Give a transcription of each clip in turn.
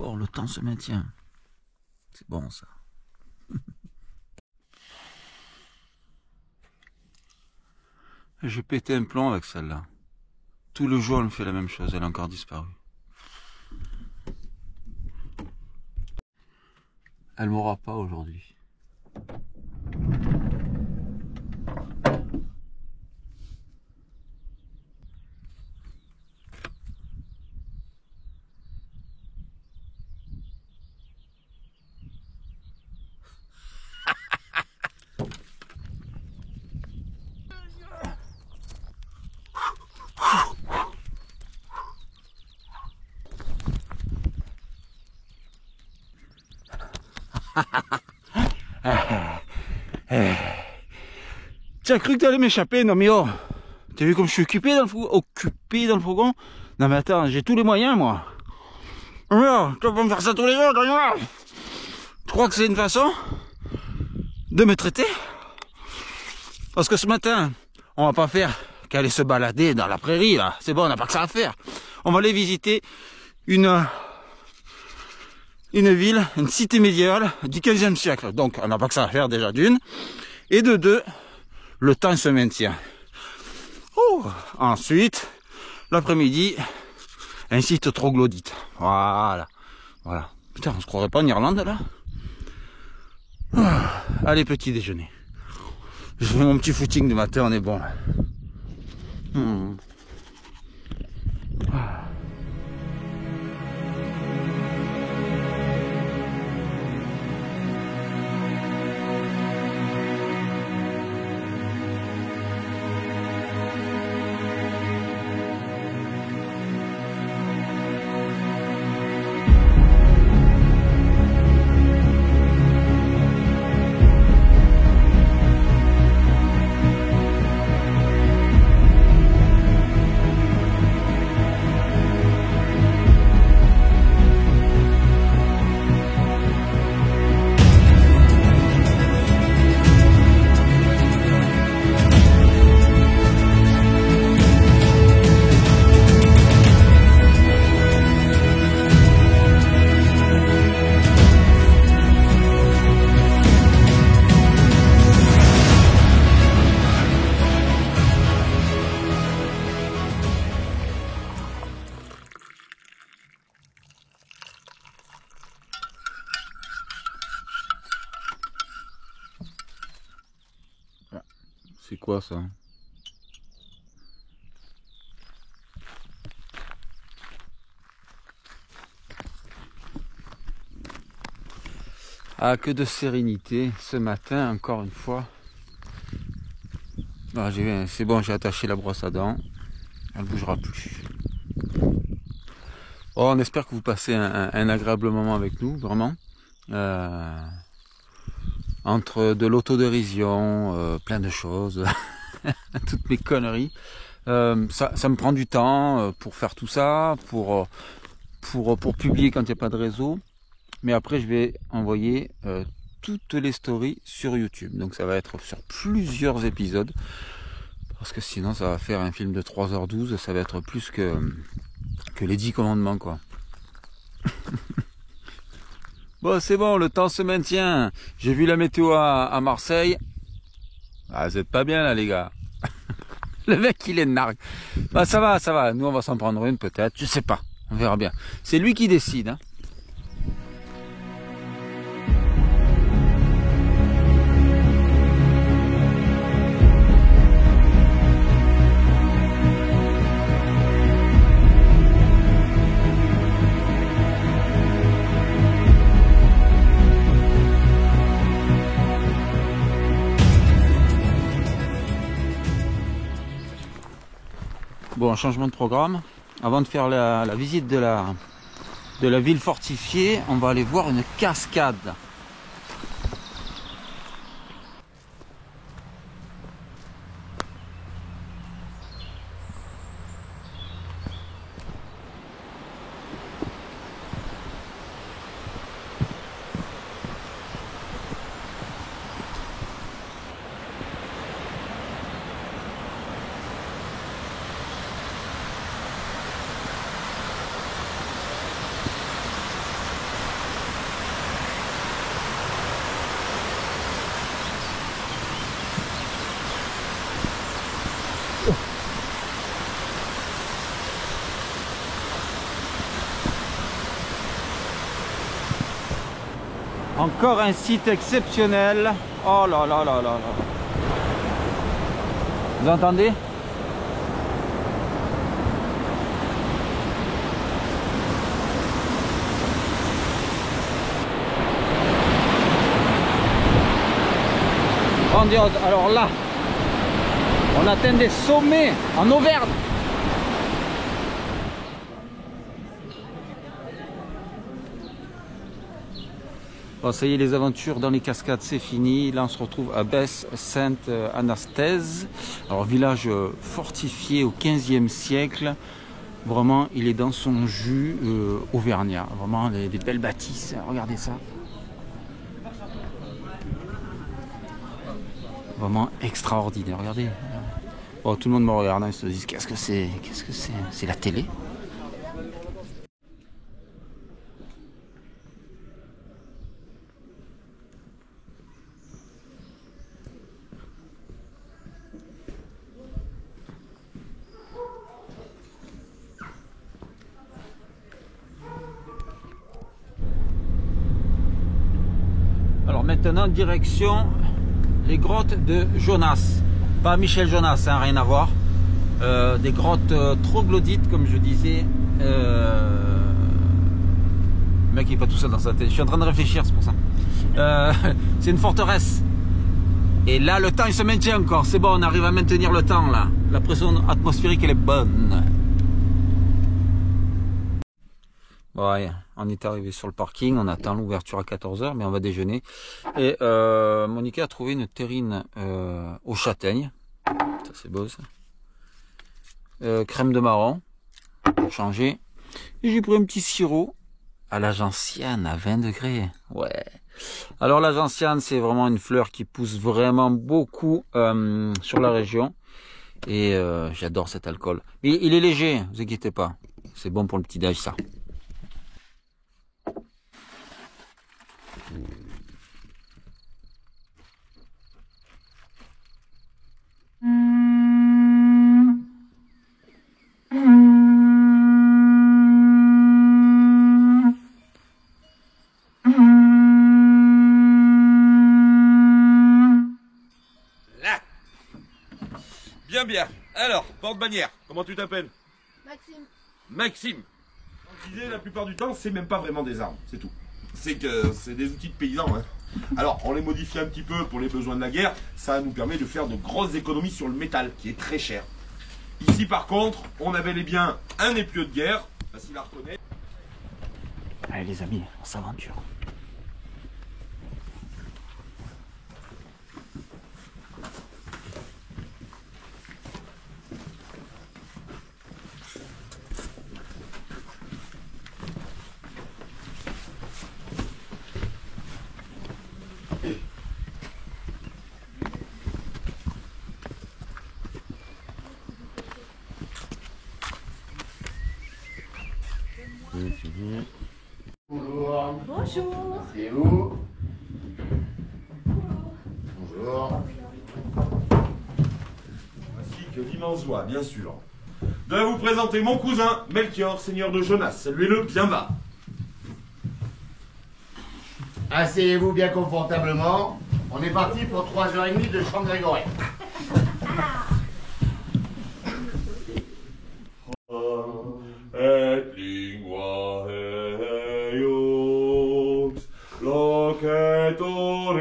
bon, le temps se maintient. C'est bon ça. J'ai pété un plomb avec celle-là. Tout le jour, elle me fait la même chose. Elle a encore disparu. Elle m'aura pas aujourd'hui. Tu as cru que t'allais m'échapper? Non mais oh, t'as vu comme je suis occupé dans le fourgon? Non mais attends, j'ai tous les moyens moi. Oh, tu vas pas me faire ça tous les jours, toi. Tu crois que c'est une façon de me traiter? Parce que ce matin, on va pas faire qu'aller se balader dans la prairie là. C'est bon, on n'a pas que ça à faire. On va aller visiter une ville, une cité médiévale du 15e siècle. Donc on n'a pas que ça à faire déjà d'une. Et de deux, le temps se maintient. Oh, ensuite, l'après-midi, un site troglodyte. Voilà. Voilà. Putain, on se croirait pas en Irlande là? Oh, allez, petit déjeuner. Je fais mon petit footing du matin, on est bon là. C'est quoi ça? Ah, que de sérénité ce matin, encore une fois. Ah, c'est bon, j'ai attaché la brosse à dents. Elle ne bougera plus. Oh, on espère que vous passez un agréable moment avec nous, vraiment. Entre de l'autodérision, plein de choses, toutes mes conneries. Ça me prend du temps pour faire tout ça, pour publier quand il n'y a pas de réseau. Mais après, je vais envoyer toutes les stories sur YouTube. Donc ça va être sur plusieurs épisodes. Parce que sinon, ça va faire un film de 3h12. Ça va être plus que les 10 commandements, quoi. Bon, c'est bon, le temps se maintient. J'ai vu la météo à Marseille. Ah, vous êtes pas bien là, les gars. Le mec, il est nargue. Bah, ça va, ça va. Nous, on va s'en prendre une, peut-être. Je sais pas. On verra bien. C'est lui qui décide, hein. Bon, changement de programme. Avant de faire la visite de la ville fortifiée, on va aller voir une cascade. Encore un site exceptionnel. Oh là là là là là. Vous entendez? Grandiose. Alors là, on atteint des sommets en Auvergne. Bon, ça y est, les aventures dans les cascades, c'est fini. Là, on se retrouve à Besse-Sainte-Anastaise. Alors, village fortifié au 15e siècle. Vraiment, il est dans son jus auvergnat. Vraiment, des belles bâtisses. Regardez ça. Vraiment extraordinaire. Regardez. Bon, tout le monde me regarde. Ils se disent, qu'est-ce que c'est? Qu'est-ce que c'est? C'est la télé? Alors maintenant, direction les grottes de Jonas. Pas Michel Jonas, hein, rien à voir. Des grottes troglodytes, comme je disais. Le mec il est pas tout seul dans sa tête. Je suis en train de réfléchir, c'est pour ça. C'est une forteresse. Et là, le temps il se maintient encore. C'est bon, on arrive à maintenir le temps là. La pression atmosphérique elle est bonne. Bon, ouais, on est arrivé sur le parking, on attend l'ouverture à 14 h, mais on va déjeuner. Et Monica a trouvé une terrine aux châtaignes. Ça c'est beau ça. Crème de marron, pour changer. Et j'ai pris un petit sirop à la gentiane à 20 degrés. Ouais. Alors la gentiane, c'est vraiment une fleur qui pousse vraiment beaucoup sur la région. Et j'adore cet alcool. Mais il est léger, ne vous inquiétez pas. C'est bon pour le petit-déj ça. Bien, bien. Alors, porte-bannière, comment tu t'appelles? Maxime. Maxime. Je disais, la plupart du temps, c'est même pas vraiment des armes, c'est tout. C'est que c'est des outils de paysans. Hein. Alors, on les modifie un petit peu pour les besoins de la guerre. Ça nous permet de faire de grosses économies sur le métal, qui est très cher. Ici, par contre, on avait les biens un épieu de guerre, facile à reconnaître. Allez les amis, on s'aventure. Bonjour. Bonjour. C'est vous. Bonjour. Ainsi que l'immense joie, bien sûr, de vous présenter mon cousin, Melchior, seigneur de Jonas. Saluez-le bien bas. Asseyez-vous bien confortablement. On est parti pour 3h30 de chant grégorien. Et lingua eius, locetur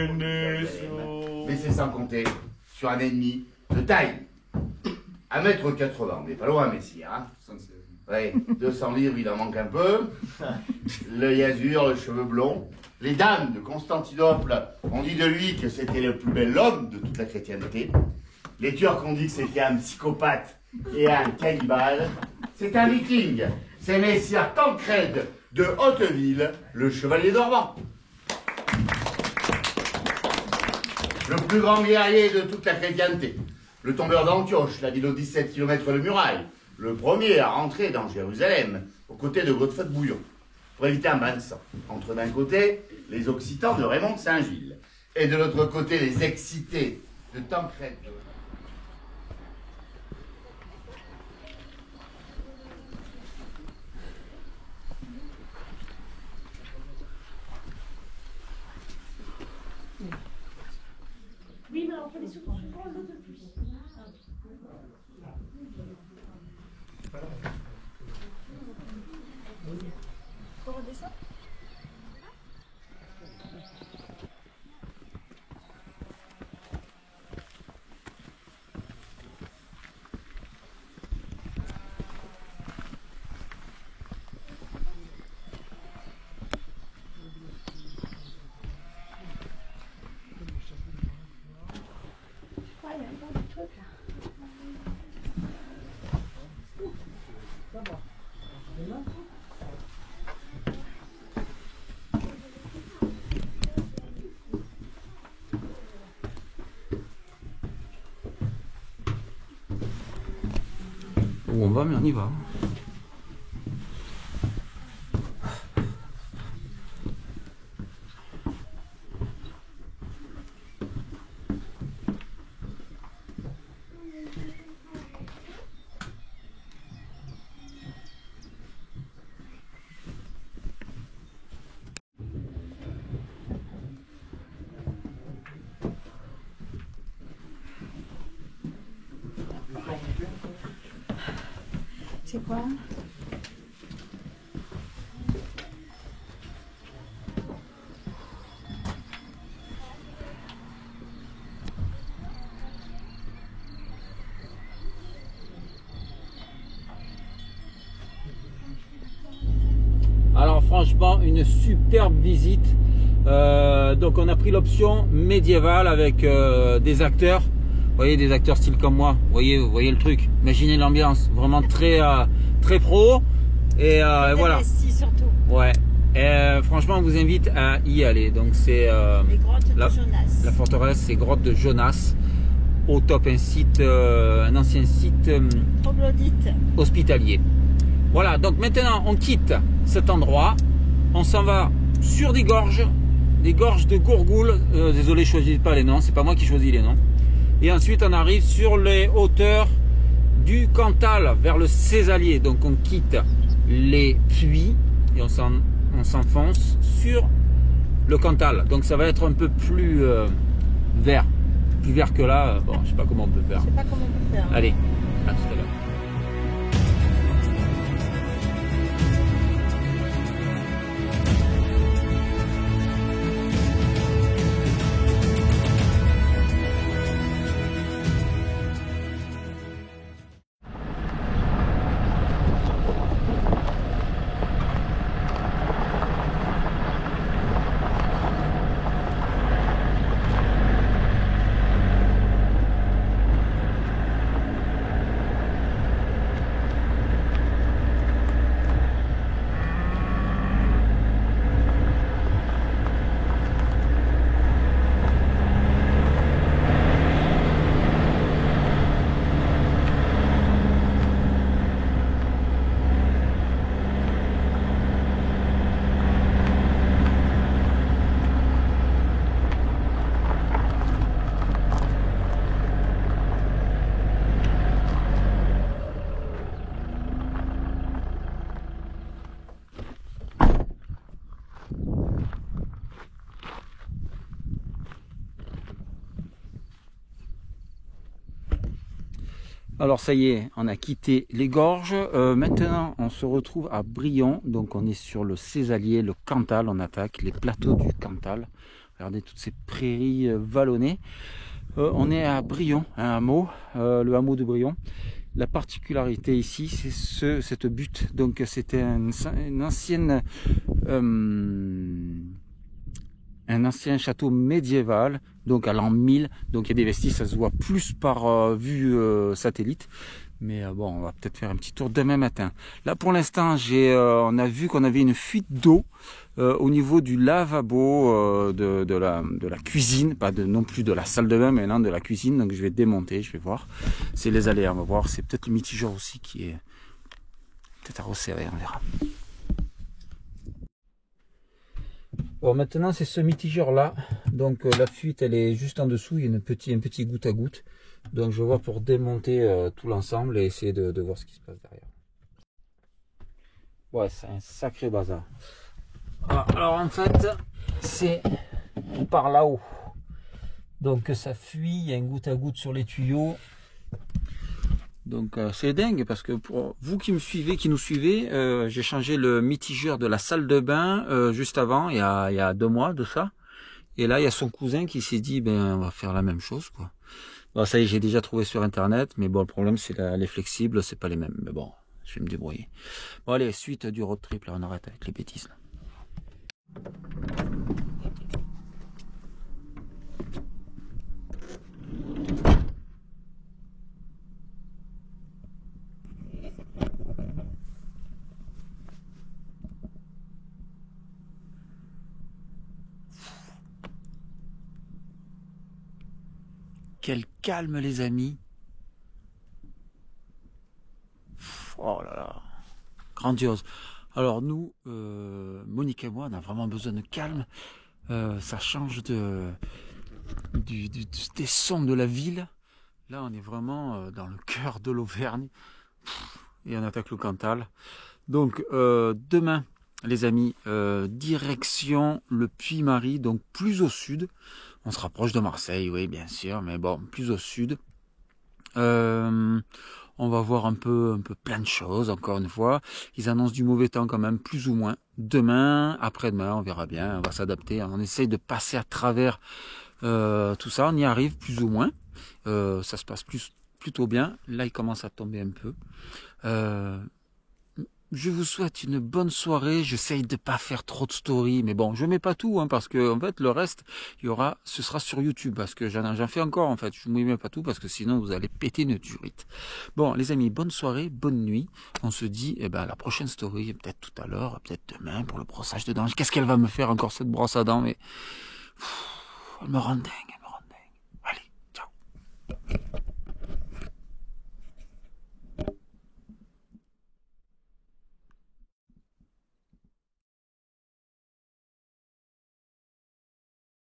indicium. Mais c'est sans compter sur un ennemi de taille. 1,80 m, on n'est pas loin, messire. Hein, ouais, 200 livres, il en manque un peu. L'œil azur, le cheveu blond. Les dames de Constantinople ont dit de lui que c'était le plus bel homme de toute la chrétienté. Les Turcs ont dit que c'était un psychopathe et un cannibale. C'est un viking. C'est messire Tancred de Hauteville, le chevalier dormant. Le plus grand guerrier de toute la chrétienté. Le tombeur d'Antioche, la ville aux 17 km de muraille. Le premier à rentrer dans Jérusalem, aux côtés de Godefroy de Bouillon, pour éviter un bain de sang. Entre d'un côté, les Occitans de Raymond de Saint-Gilles, et de l'autre côté, les excités de Tancred. On redescend. Ouais, il y a encore des trucs là. Où on va, mais on y va. C'est quoi? Alors franchement, une superbe visite. Donc on a pris l'option médiévale avec des acteurs. Vous voyez, des acteurs style comme moi. Vous voyez le truc. Imaginez l'ambiance, vraiment très pro. Et voilà. Investi surtout. Ouais. Et, franchement, on vous invite à y aller. Donc c'est Les grottes de Jonas. la forteresse, c'est grotte de Jonas. Au top, un ancien site Troglodyte. hospitalier. Voilà, donc maintenant on quitte cet endroit, on s'en va sur des gorges de Gourgoules. Désolé, je ne choisis pas les noms, c'est pas moi qui choisis les noms. Et ensuite on arrive sur les hauteurs du Cantal, vers le Césalier. Donc on quitte les puits et on s'enfonce sur le Cantal. Donc ça va être un peu plus vert. Plus vert que là, bon, je sais pas comment on peut faire. Je sais pas comment on peut faire. Allez, à tout à l'heure. Alors ça y est, on a quitté les gorges. Maintenant, on se retrouve à Brion. Donc on est sur le Césalier, le Cantal. On attaque les plateaux du Cantal. Regardez toutes ces prairies vallonnées. On est à Brion, un hameau, le hameau de Brion. La particularité ici, c'est cette butte. Donc c'était une ancienne... un ancien château médiéval, donc à l'an 1000, donc il y a des vestiges, ça se voit plus par vue satellite, mais bon, on va peut-être faire un petit tour demain matin. Là pour l'instant, on a vu qu'on avait une fuite d'eau au niveau du lavabo de la cuisine, pas non plus de la salle de bain, mais non, de la cuisine, donc je vais démonter, je vais voir, c'est les aléas, on va voir, c'est peut-être le mitigeur aussi qui est peut-être à resserrer, on verra. Bon, maintenant c'est ce mitigeur là, donc la fuite elle est juste en dessous, il y a un petit goutte à goutte, donc je vois pour démonter tout l'ensemble et essayer de voir ce qui se passe derrière. Ouais, c'est un sacré bazar. Alors en fait c'est par là-haut, Donc ça fuit, il y a un goutte à goutte sur les tuyaux. Donc c'est dingue parce que pour vous qui me suivez, qui nous suivez, j'ai changé le mitigeur de la salle de bain juste avant, il y a 2 mois de ça. Et là il y a son cousin qui s'est dit ben on va faire la même chose quoi. Bon ça y est, j'ai déjà trouvé sur internet, mais bon le problème c'est les flexibles, c'est pas les mêmes. Mais bon, je vais me débrouiller. Bon allez, suite du road trip, là on arrête avec les bêtises là. Quel calme les amis. Oh là là, grandiose. Alors nous, Monique et moi, on a vraiment besoin de calme. Ça change des sons de la ville. Là, on est vraiment dans le cœur de l'Auvergne. Et on attaque le Cantal. Donc demain, les amis, direction le Puy-Marie, donc plus au sud. On se rapproche de Marseille, oui, bien sûr, mais bon, plus au sud. On va voir un peu plein de choses, encore une fois. Ils annoncent du mauvais temps quand même, plus ou moins. Demain, après-demain, on verra bien, on va s'adapter. On essaye de passer à travers tout ça, on y arrive plus ou moins. Ça se passe plutôt bien. Là, il commence à tomber un peu. Je vous souhaite une bonne soirée. J'essaye de pas faire trop de stories, mais bon, je mets pas tout, hein, parce que en fait, le reste, ce sera sur YouTube, parce que j'en fais encore, en fait. Je ne mets pas tout, parce que sinon, vous allez péter une turite. Bon, les amis, bonne soirée, bonne nuit. On se dit, eh ben, la prochaine story, peut-être tout à l'heure, peut-être demain, pour le brossage de dents. Qu'est-ce qu'elle va me faire encore, cette brosse à dents, mais elle me rend dingue.